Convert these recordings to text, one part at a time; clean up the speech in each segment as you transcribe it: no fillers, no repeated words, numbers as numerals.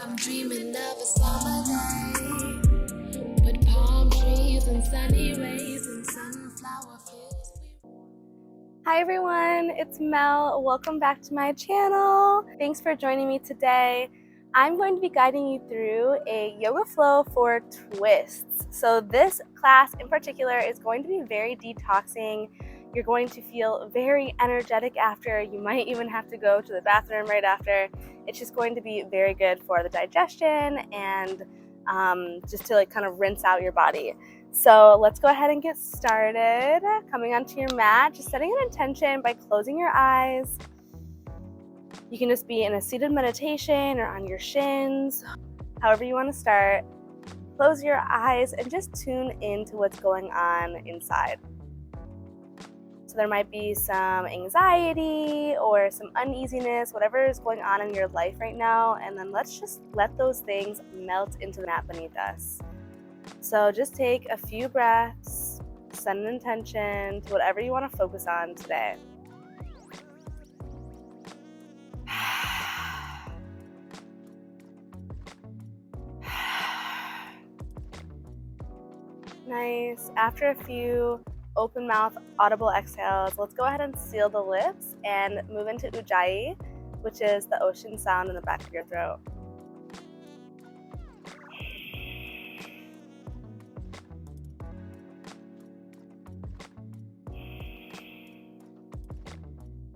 I'm dreaming of a summer day with palm trees and sunny rays and sunflower fields. Hi everyone, it's Mel. Welcome back to my channel. Thanks for joining me today. I'm going to be guiding you through a yoga flow for twists. So this class in particular is going to be very detoxing. You're going to feel very energetic after. You might even have to go to the bathroom right after. It's just going to be very good for the digestion and just to kind of rinse out your body. So let's go ahead and get started. Coming onto your mat, just setting an intention by closing your eyes. You can just be in a seated meditation or on your shins, however you want to start. Close your eyes and just tune into what's going on inside. So there might be some anxiety or some uneasiness, whatever is going on in your life right now, and then let's just let those things melt into the mat beneath us. So just take a few breaths, set an intention to whatever you want to focus on today. Nice. After a few open mouth, audible exhales, let's go ahead and seal the lips and move into Ujjayi, which is the ocean sound in the back of your throat.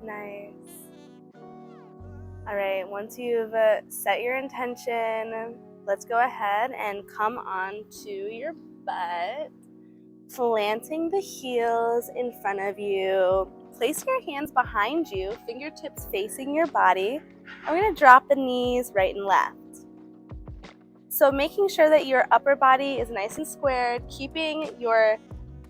Nice. All right, once you've set your intention, let's go ahead and come on to your butt, planting the heels in front of you. Place your hands behind you, fingertips facing your body. And we're going to drop the knees right and left. So making sure that your upper body is nice and squared, keeping your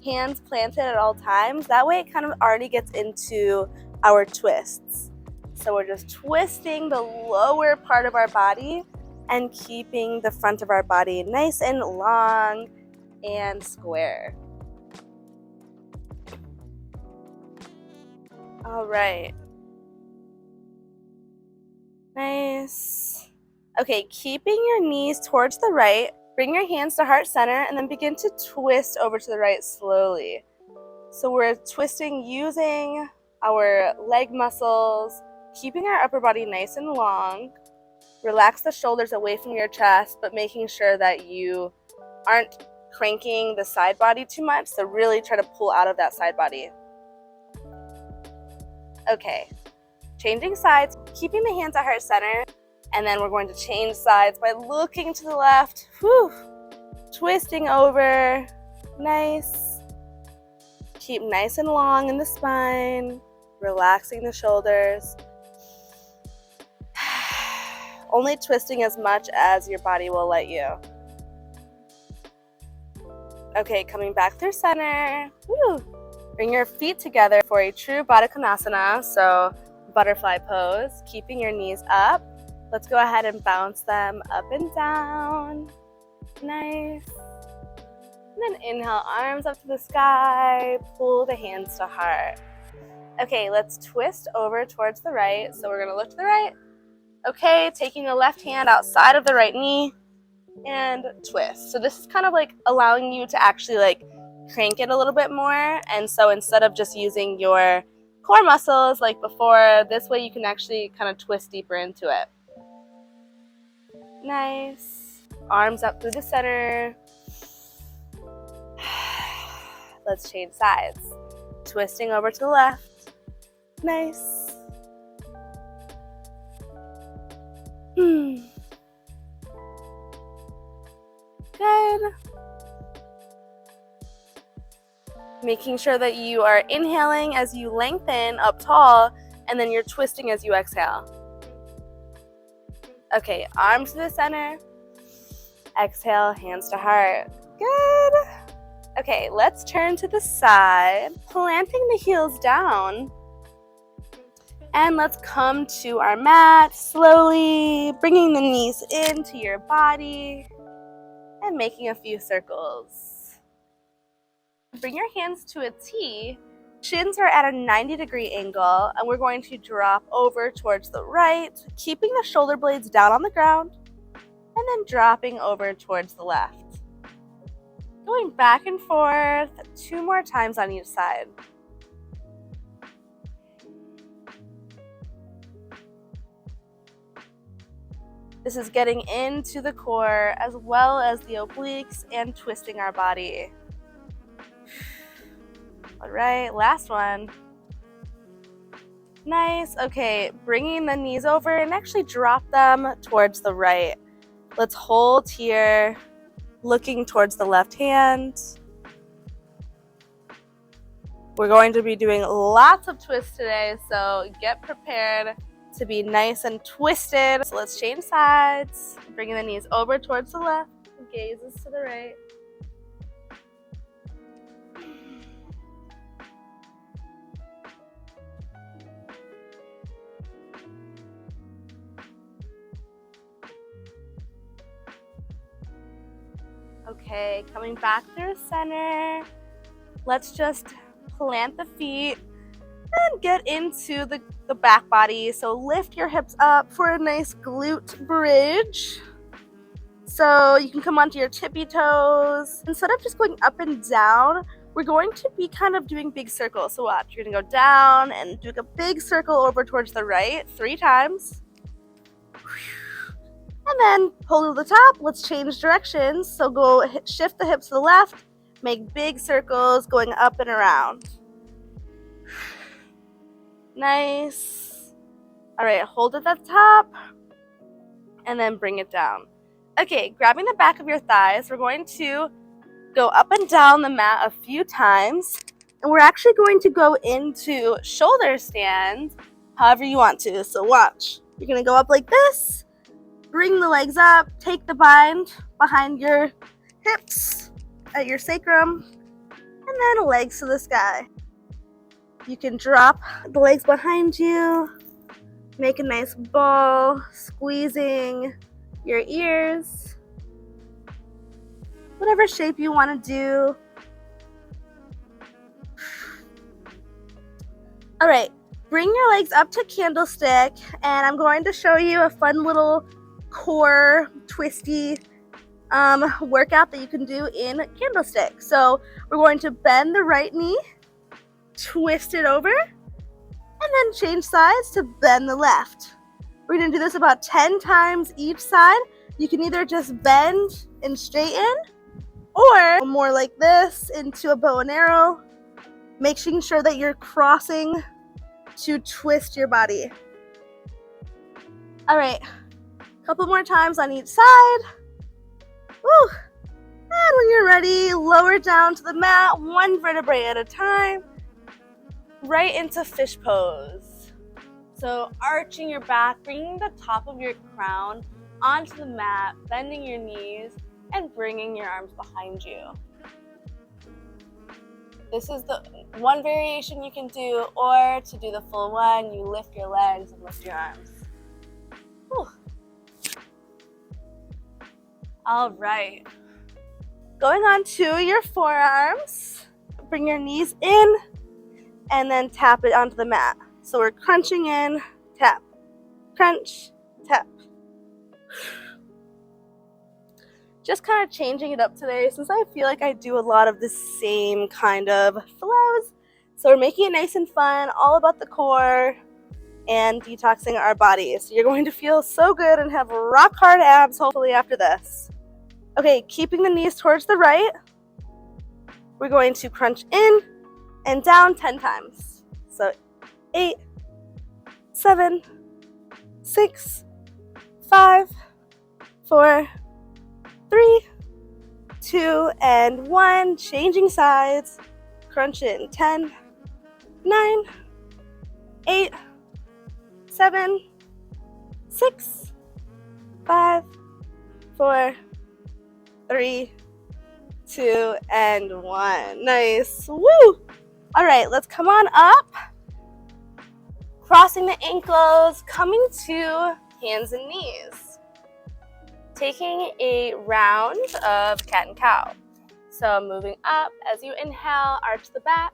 hands planted at all times. That way it kind of already gets into our twists. So we're just twisting the lower part of our body and keeping the front of our body nice and long and square. All right. Nice. Okay, keeping your knees towards the right, bring your hands to heart center and then begin to twist over to the right slowly. So we're twisting using our leg muscles, keeping our upper body nice and long. Relax the shoulders away from your chest, but making sure that you aren't cranking the side body too much. So really try to pull out of that side body. Okay, changing sides, keeping the hands at heart center, and then we're going to change sides by looking to the left. Whew. Twisting over. Nice. Keep nice and long in the spine, relaxing the shoulders. Only twisting as much as your body will let you. Okay, coming back through center. Woo. Bring your feet together for a true Baddha Konasana, so butterfly pose, keeping your knees up. Let's go ahead and bounce them up and down. Nice. And then inhale, arms up to the sky, pull the hands to heart. Okay, let's twist over towards the right. So we're gonna look to the right. Okay, taking the left hand outside of the right knee and twist. So this is kind of like allowing you to actually like crank it a little bit more. And so instead of just using your core muscles like before, this way you can actually kind of twist deeper into it. Nice. Arms up through the center. Let's change sides. Twisting over to the left. Nice. Good. Making sure that you are inhaling as you lengthen up tall, and then you're twisting as you exhale. Okay, arms to the center. Exhale, hands to heart. Good. Okay, let's turn to the side, planting the heels down. And let's come to our mat, slowly bringing the knees into your body and making a few circles. Bring your hands to a T. Shins are at a 90-degree angle, and we're going to drop over towards the right, keeping the shoulder blades down on the ground. and then dropping over towards the left. Going back and forth 2 more times on each side. This is getting into the core as well as the obliques and twisting our body. All right, last one. Nice. Okay, bringing the knees over and actually drop them towards the right. Let's hold here, looking towards the left hand. We're going to be doing lots of twists today, so get prepared to be nice and twisted. So let's change sides, bringing the knees over towards the left, gazes to the right. Okay, coming back through center. Let's just plant the feet and get into the back body. So lift your hips up for a nice glute bridge. So you can come onto your tippy toes. Instead of just going up and down, we're going to be kind of doing big circles. So watch, you're gonna go down and do a big circle over towards the right 3 times. And then pull to the top. Let's change directions. So go shift the hips to the left, make big circles going up and around. Nice. All right, hold it at the top and then bring it down. Okay, grabbing the back of your thighs, we're going to go up and down the mat a few times, and we're actually going to go into shoulder stand however you want to. So watch, you're gonna go up like this, bring the legs up, take the bind behind your hips at your sacrum, and then legs to the sky. You can drop the legs behind you, make a nice ball, squeezing your ears, whatever shape you want to do. All right, bring your legs up to candlestick, and I'm going to show you a fun little core twisty workout that you can do in candlestick. So we're going to bend the right knee, twist it over, and then change sides to bend the left. We're going to do this about 10 times each side. You can either just bend and straighten, or more like this into a bow and arrow, making sure that you're crossing to twist your body. All right, a couple more times on each side. Woo. And when you're ready, lower down to the mat, 1 vertebrae at a time, right into fish pose. So arching your back, bringing the top of your crown onto the mat, bending your knees, and bringing your arms behind you. This is the one variation you can do, or to do the full one, you lift your legs and lift your arms. Whew. All right. Going on to your forearms, bring your knees in, and then tap it onto the mat. So we're crunching in, tap, crunch, tap. Just kind of changing it up today since I feel like I do a lot of the same kind of flows. So we're making it nice and fun, all about the core and detoxing our bodies. So you're going to feel so good and have rock hard abs hopefully after this. Okay, keeping the knees towards the right, we're going to crunch in and down 10 times. So 8, 7, 6, 5, 4, 3, 2, and 1. Changing sides. Crunch in 10, 9, 8, 7, 6, 5, 4, 3, 2, and 1. Nice. Woo! All right, let's come on up. Crossing the ankles, coming to hands and knees. Taking a round of cat and cow. So moving up as you inhale, arch the back,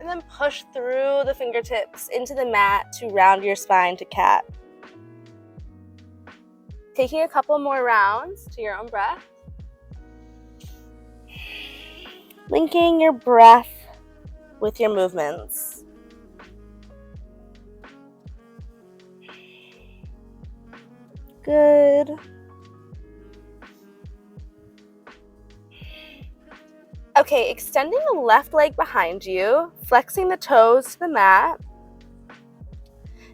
and then push through the fingertips into the mat to round your spine to cat. Taking a couple more rounds to your own breath. Linking your breath with your movements. Good. Okay, extending the left leg behind you, flexing the toes to the mat,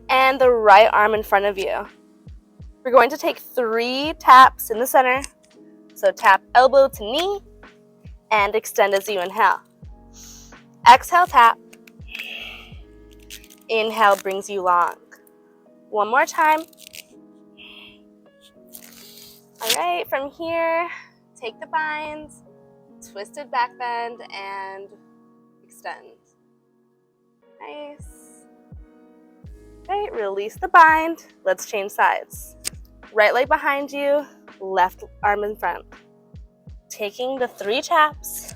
and the right arm in front of you. We're going to take 3 taps in the center. So tap elbow to knee and extend as you inhale. Exhale, tap. Inhale brings you long. One more time. All right, from here, take the bind, twisted back bend, and extend. Nice. Right, release the bind. Let's change sides. Right leg behind you, left arm in front. Taking the 3 taps.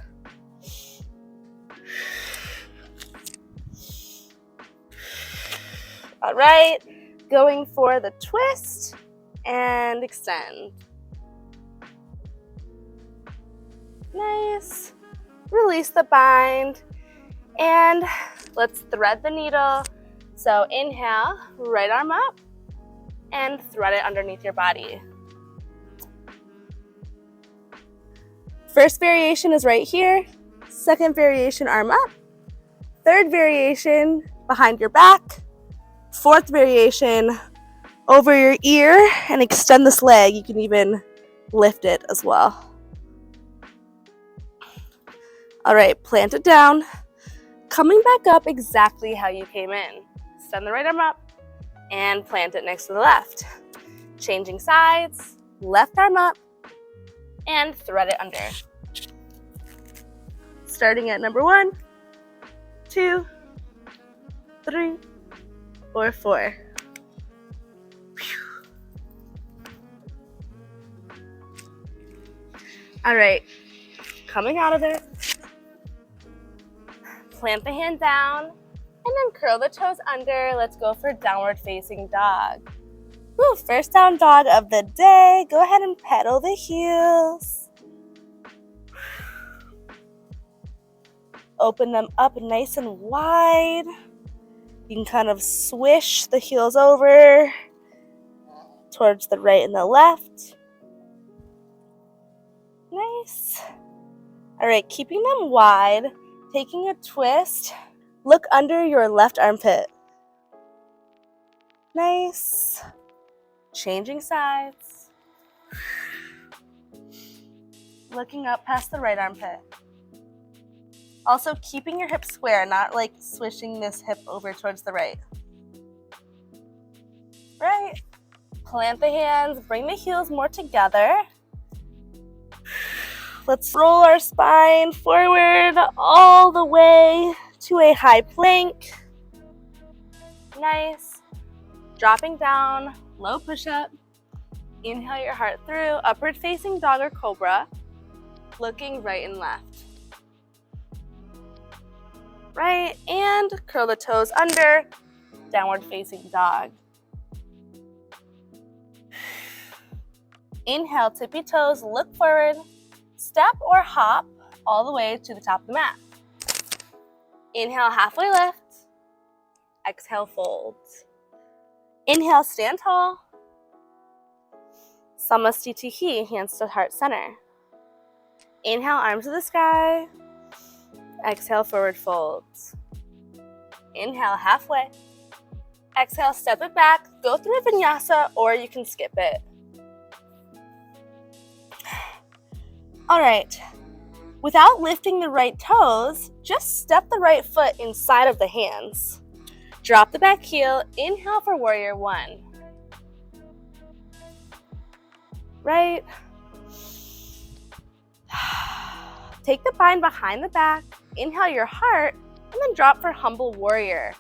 All right, going for the twist and extend. Nice. Release the bind and let's thread the needle. So inhale, right arm up and thread it underneath your body. First variation is right here. Second variation, arm up. Third variation, behind your back. Fourth variation, over your ear and extend this leg. You can even lift it as well. All right, plant it down. Coming back up exactly how you came in. Extend the right arm up and plant it next to the left. Changing sides, left arm up and thread it under. Starting at number 1, 2, 3, or 4. All right, coming out of it. Plant the hand down and then curl the toes under. Let's go for downward facing dog. Woo, first down dog of the day. Go ahead and pedal the heels. Open them up nice and wide. You can kind of swish the heels over towards the right and the left. Nice. All right, keeping them wide. Taking a twist, look under your left armpit. Nice. Changing sides. Looking up past the right armpit. Also keeping your hips square, not like swishing this hip over towards the right. Right. Plant the hands, bring the heels more together. Let's roll our spine forward all the way to a high plank. Nice. Dropping down, low push-up. Inhale your heart through, upward facing dog or cobra. Looking right and left. Right, and curl the toes under, downward facing dog. Inhale, tippy toes, look forward. Step or hop all the way to the top of the mat. Inhale, halfway lift. Exhale, fold. Inhale, stand tall. Samastitihi, hands to heart center. Inhale, arms to the sky. Exhale, forward folds. Inhale, halfway. Exhale, step it back. Go through a vinyasa or you can skip it. All right, without lifting the right toes, just step the right foot inside of the hands. Drop the back heel, inhale for warrior 1. Right. Take the bind behind the back, inhale your heart, and then drop for humble warrior.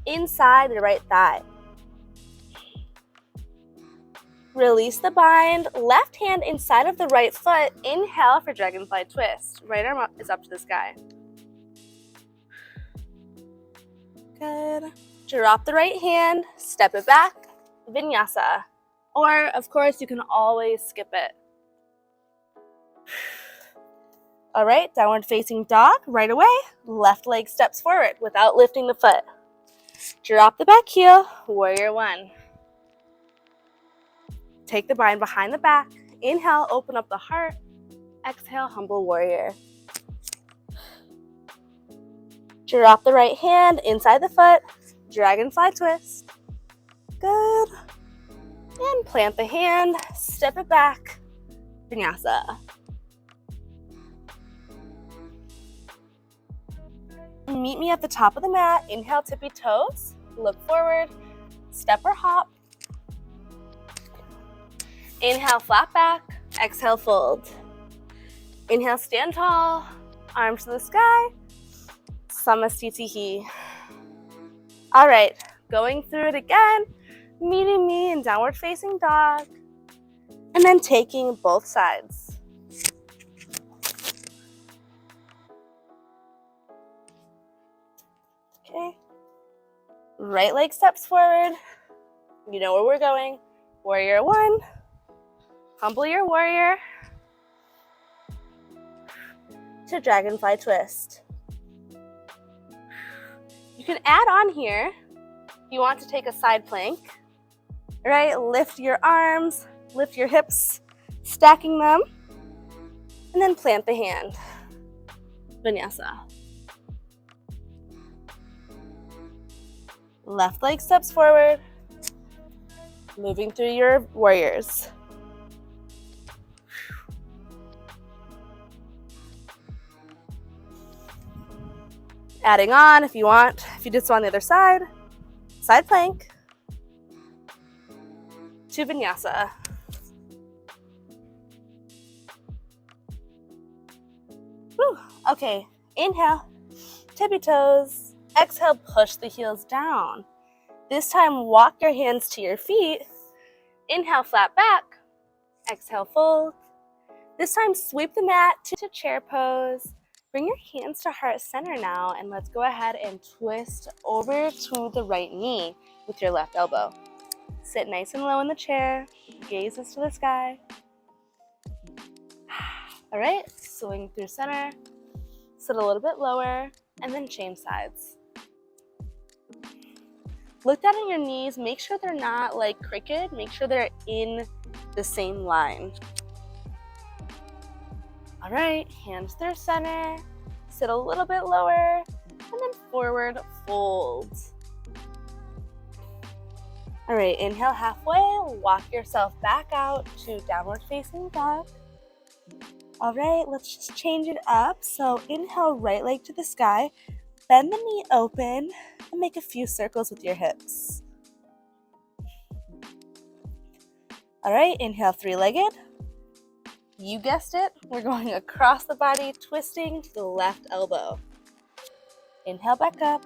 Inside the right thigh. Release the bind, left hand inside of the right foot. Inhale for dragonfly twist. Right arm is up to the sky. Good. Drop the right hand, step it back, vinyasa. Or, of course, you can always skip it. All right, downward facing dog. Right away, left leg steps forward without lifting the foot. Drop the back heel, warrior one. Take the bind behind the back. Inhale, open up the heart. Exhale, humble warrior. Drop the right hand inside the foot. Dragonfly twist. Good. And plant the hand, step it back. Vinyasa. Meet me at the top of the mat. Inhale, tippy toes. Look forward. Step or hop. Inhale, flat back. Exhale, fold. Inhale, stand tall. Arms to the sky. Samastitihi. All right, going through it again. Meeting me in downward facing dog. And then taking both sides. Okay. Right leg steps forward. You know where we're going. Warrior one. Humble your warrior. To dragonfly twist. You can add on here. You want to take a side plank. Right? Lift your arms, lift your hips, stacking them, and then plant the hand. Vinyasa. Left leg steps forward, moving through your warriors. Adding on if you want, if you did so on the other side, side plank to vinyasa. Whew. Okay, inhale, tippy toes. Exhale, push the heels down. This time, walk your hands to your feet. Inhale, flat back. Exhale, fold. This time, sweep the mat to chair pose. Bring your hands to heart center now, and let's go ahead and twist over to the right knee with your left elbow. Sit nice and low in the chair. Gazes to the sky. All right, swing through center. Sit a little bit lower, and then change sides. Look down at your knees. Make sure they're not like crooked. Make sure they're in the same line. All right, hands through center. Sit a little bit lower, and then forward fold. All right, inhale halfway. Walk yourself back out to downward facing dog. All right, let's just change it up. So inhale, right leg to the sky. Bend the knee open and make a few circles with your hips. All right, inhale, three-legged. You guessed it, we're going across the body, twisting to the left elbow. Inhale, back up.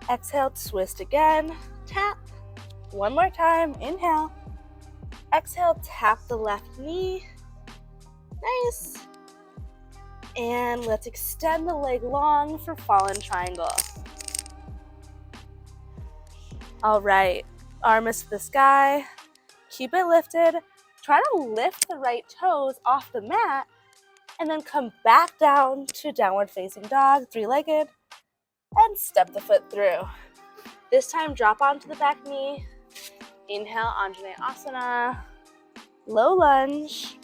Exhale, twist again. Tap. One more time, inhale. Exhale, tap the left knee. Nice. And let's extend the leg long for fallen triangle. All right, arm is to the sky. Keep it lifted. Try to lift the right toes off the mat and then come back down to downward facing dog, three-legged, and step the foot through. This time, drop onto the back knee. Inhale, Anjaneyasana, low lunge.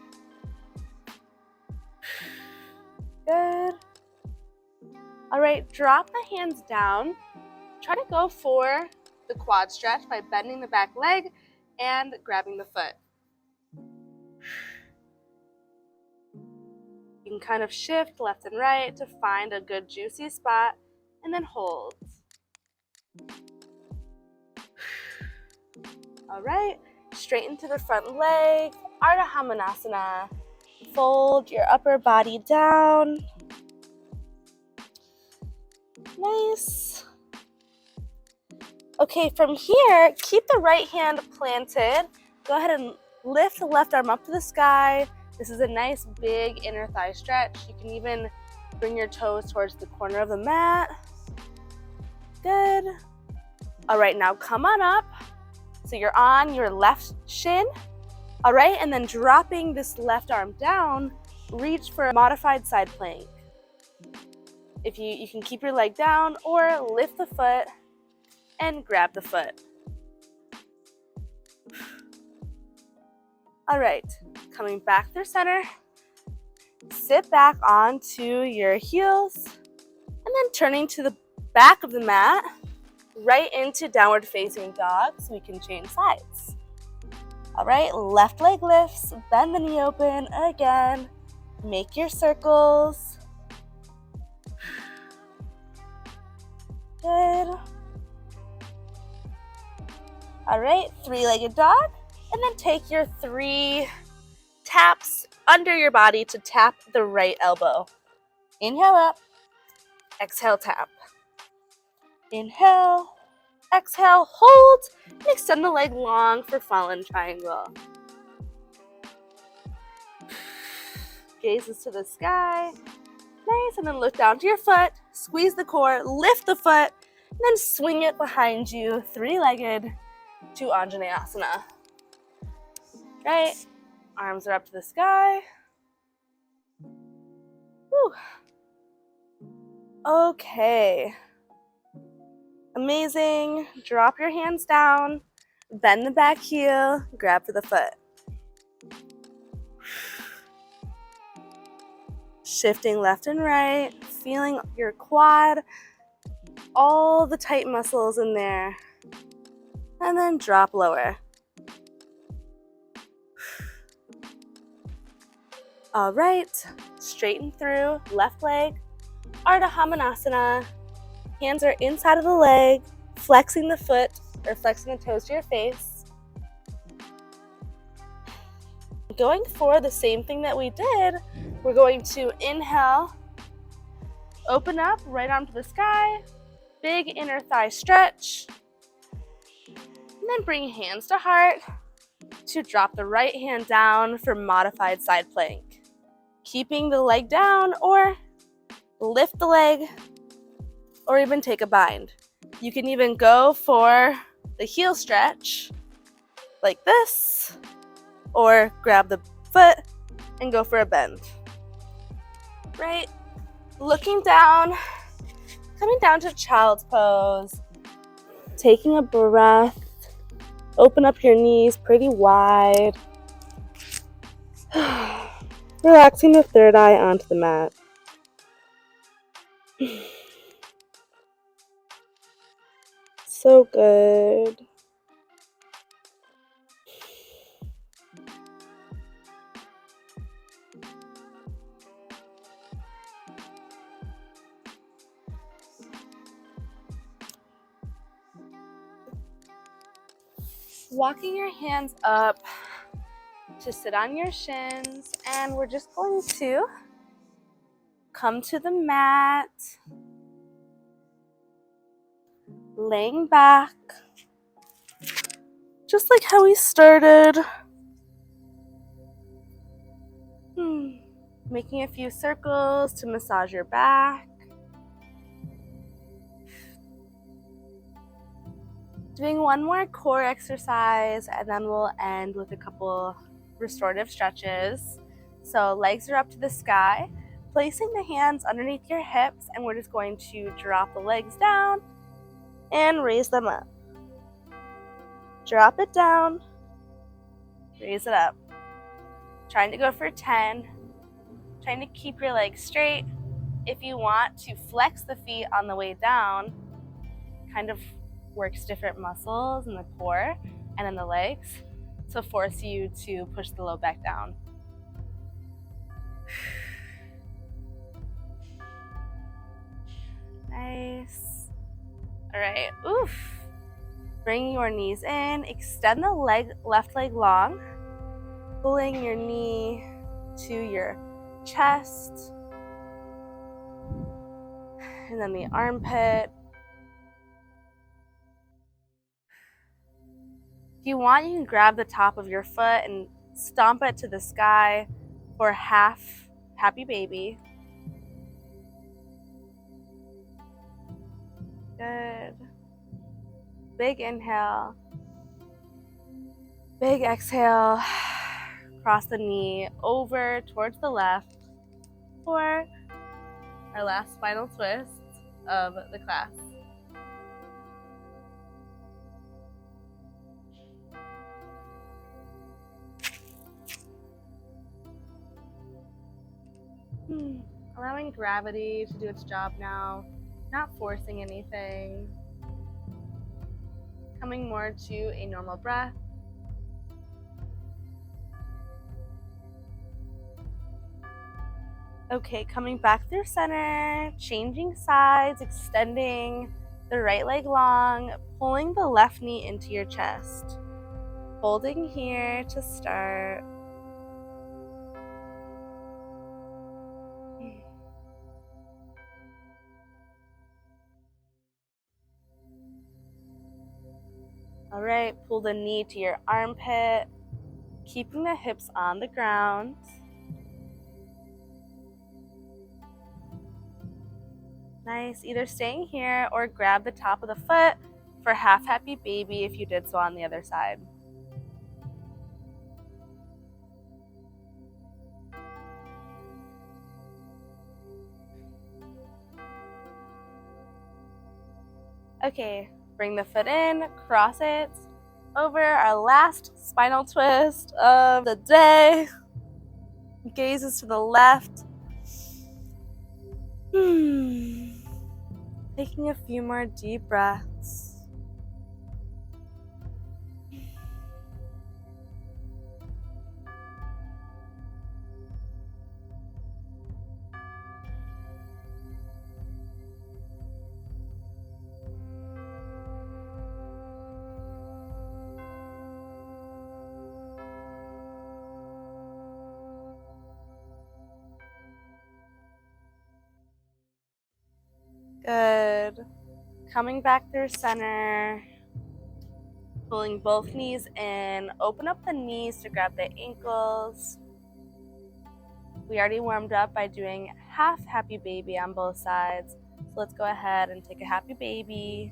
Good. All right, drop the hands down. Try to go for the quad stretch by bending the back leg and grabbing the foot. You can kind of shift left and right to find a good juicy spot and then hold. All right, straighten to the front leg, Ardha Hamanasana. Fold your upper body down. Nice. Okay, from here, keep the right hand planted. Go ahead and lift the left arm up to the sky. This is a nice big inner thigh stretch. You can even bring your toes towards the corner of the mat. Good. All right, now come on up. So you're on your left shin, all right? And then dropping this left arm down, reach for a modified side plank. If you can keep your leg down or lift the foot and grab the foot. All right, coming back through center, sit back onto your heels, and then turning to the back of the mat, right into downward facing dog, so we can change sides. All right, left leg lifts, bend the knee open again, make your circles. Good. All right, three-legged dog, and then take your 3 taps under your body to tap the right elbow. Inhale up, exhale tap. Inhale, exhale, hold, and extend the leg long for fallen triangle. Gazes to the sky. Nice, and then look down to your foot, squeeze the core, lift the foot, and then swing it behind you, three-legged to Anjaneyasana. Right, arms are up to the sky. Whew. Okay. Amazing. Drop your hands down, bend the back heel, grab for the foot. Shifting left and right, feeling your quad, all the tight muscles in there. And then drop lower. All right, straighten through, left leg, Ardha Hamanasana. Hands are inside of the leg, flexing the foot or flexing the toes to your face. Going for the same thing that we did, we're going to inhale, open up, right arm to the sky, big inner thigh stretch, and then bring hands to heart to drop the right hand down for modified side plank. Keeping the leg down or lift the leg or even take a bind. You can even go for the heel stretch like this or grab the foot and go for a bend. Right? Looking down, coming down to child's pose, taking a breath, open up your knees pretty wide, relaxing the third eye onto the mat. So good. Walking your hands up to sit on your shins, and we're just going to come to the mat, laying back, just like how we started. Making a few circles to massage your back. Doing one more core exercise, and then we'll end with a couple restorative stretches. So legs are up to the sky, placing the hands underneath your hips, and we're just going to drop the legs down and raise them up. Drop it down, raise it up. Trying to go for 10. Trying to keep your legs straight. If you want to flex the feet on the way down, kind of works different muscles in the core and in the legs to force you to push the low back down. Nice. All right. Oof. Bring your knees in. Extend the left leg long, pulling your knee to your chest, and then the armpit. If you want, you can grab the top of your foot and stomp it to the sky for half happy baby. Good. Big inhale. Big exhale, cross the knee over towards the left for our last final twist of the class. Allowing gravity to do its job now, not forcing anything. Coming more to a normal breath. Okay, coming back through center, changing sides, extending the right leg long, pulling the left knee into your chest. Holding here to start. All right, pull the knee to your armpit, keeping the hips on the ground. Nice, either staying here or grab the top of the foot for half happy baby if you did so on the other side. Okay, bring the foot in, cross it over, our last spinal twist of the day. Gazes to the left. Taking a few more deep breaths. Good. Coming back through center. Pulling both knees in. Open up the knees to grab the ankles. We already warmed up by doing half happy baby on both sides. So let's go ahead and take a happy baby.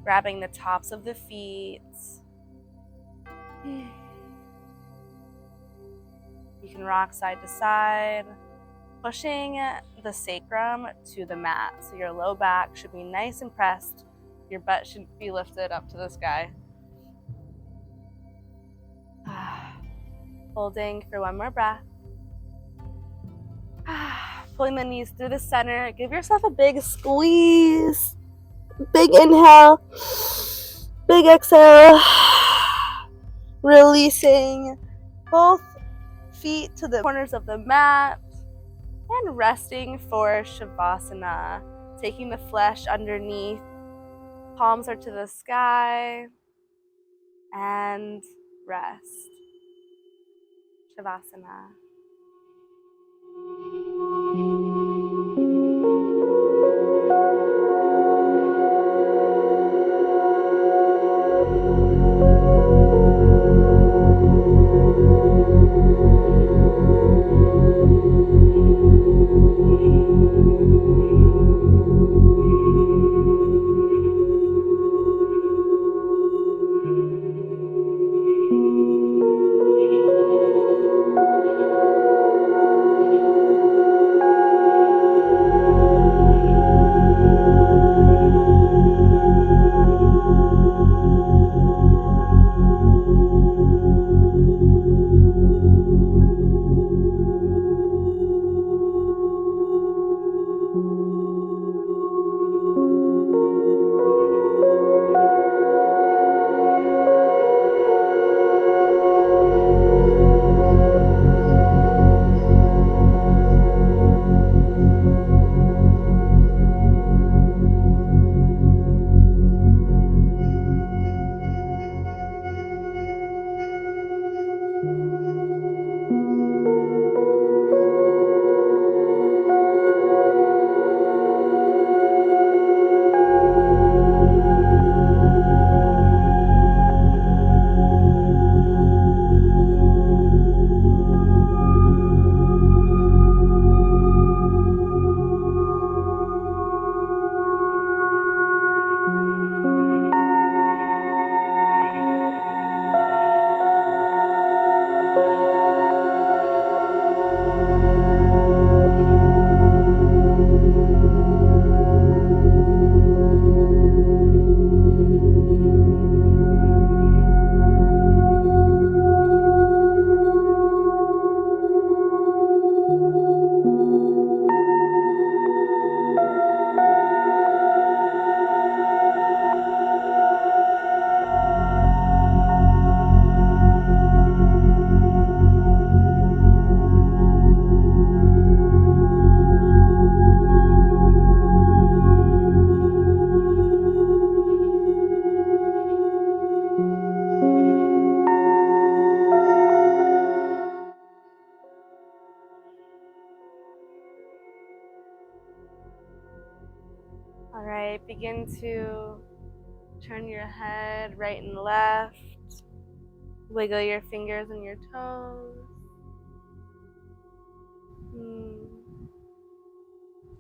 Grabbing the tops of the feet. You can rock side to side. Pushing the sacrum to the mat. So your low back should be nice and pressed. Your butt should be lifted up to the sky. Holding for one more breath. Pulling the knees through the center. Give yourself a big squeeze. Big inhale. Big exhale. Releasing both feet to the corners of the mat. And resting for Shavasana. Taking the flesh underneath. Palms are to the sky. And rest. Shavasana. begin to turn your head right and left. Wiggle your fingers and your toes.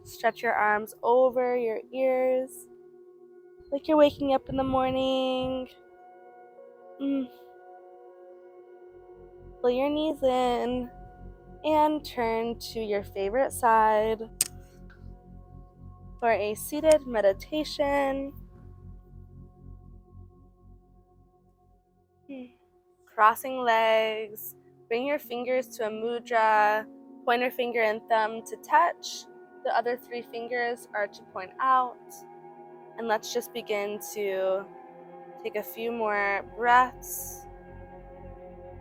Stretch your arms over your ears like you're waking up in the morning. Pull your knees in and turn to your favorite side for a seated meditation. Crossing legs, bring your fingers to a mudra, pointer finger and thumb to touch. The other 3 fingers are to point out. And let's just begin to take a few more breaths,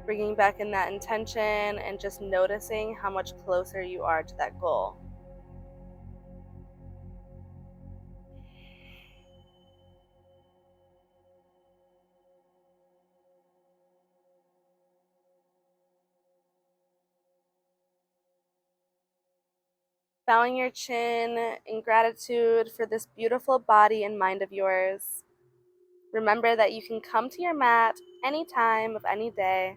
bringing back in that intention and just noticing how much closer you are to that goal. Bowing your chin in gratitude for this beautiful body and mind of yours. Remember that you can come to your mat any time of any day.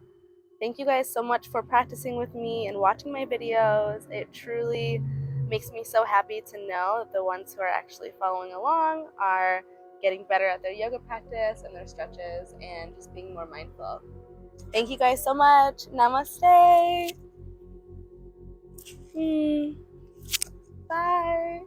Thank you guys so much for practicing with me and watching my videos. It truly makes me so happy to know that the ones who are actually following along are getting better at their yoga practice and their stretches and just being more mindful. Thank you guys so much. Namaste. Bye.